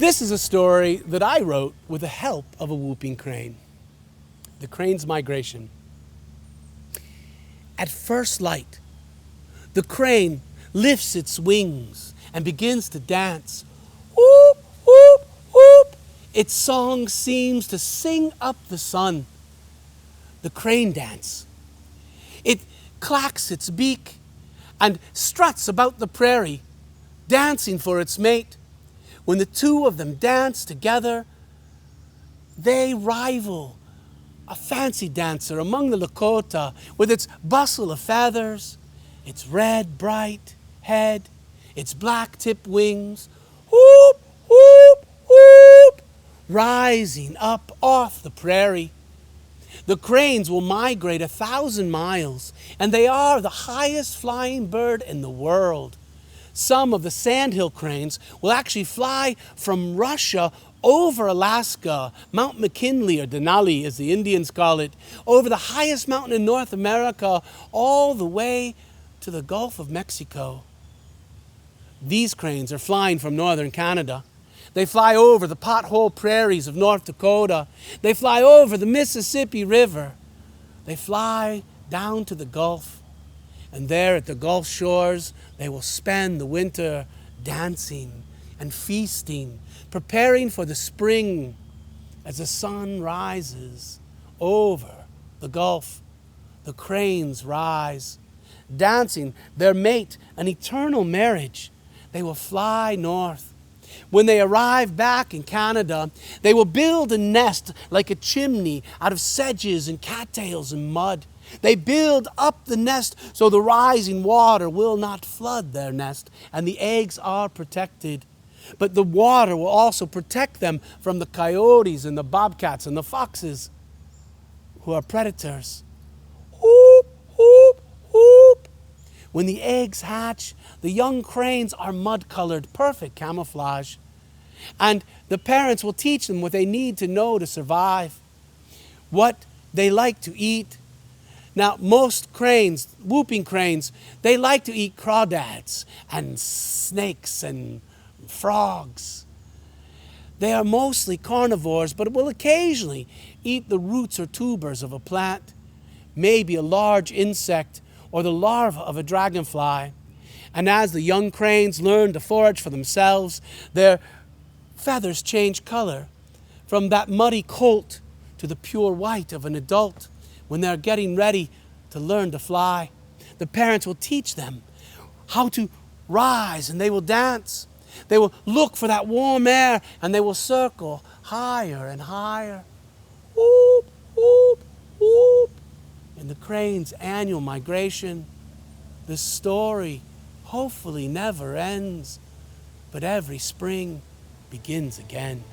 This is a story that I wrote with the help of a whooping crane. The crane's migration. At first light, the crane lifts its wings and begins to dance. Whoop, whoop, whoop. Its song seems to sing up the sun. The crane dance. It clacks its beak and struts about the prairie, dancing for its mate. When the two of them dance together, they rival a fancy dancer among the Lakota with its bustle of feathers, its red, bright head, its black tipped wings, whoop, whoop, whoop, rising up off the prairie. The cranes will migrate 1,000 miles, and they are the highest flying bird in the world. Some of the sandhill cranes will actually fly from Russia over Alaska, Mount McKinley, or Denali as the Indians call it, over the highest mountain in North America, all the way to the Gulf of Mexico. These cranes are flying from northern Canada. They fly over the pothole prairies of North Dakota. They fly over the Mississippi River. They fly down to the Gulf. And there at the Gulf shores, they will spend the winter dancing and feasting, preparing for the spring as the sun rises over the Gulf. The cranes rise, dancing their mate, an eternal marriage. They will fly north. When they arrive back in Canada, they will build a nest like a chimney out of sedges and cattails and mud. They build up the nest so the rising water will not flood their nest, and the eggs are protected. But the water will also protect them from the coyotes and the bobcats and the foxes, who are predators. Whoop, whoop, whoop. When the eggs hatch, the young cranes are mud-colored, perfect camouflage. And the parents will teach them what they need to know to survive, what they like to eat. Now, most cranes, whooping cranes, they like to eat crawdads and snakes and frogs. They are mostly carnivores, but will occasionally eat the roots or tubers of a plant, maybe a large insect or the larva of a dragonfly. And as the young cranes learn to forage for themselves, their feathers change color from that muddy colt to the pure white of an adult. When they're getting ready to learn to fly, the parents will teach them how to rise, and they will dance. They will look for that warm air, and they will circle higher and higher. Whoop, whoop, whoop. In the crane's annual migration, the story hopefully never ends, but every spring begins again.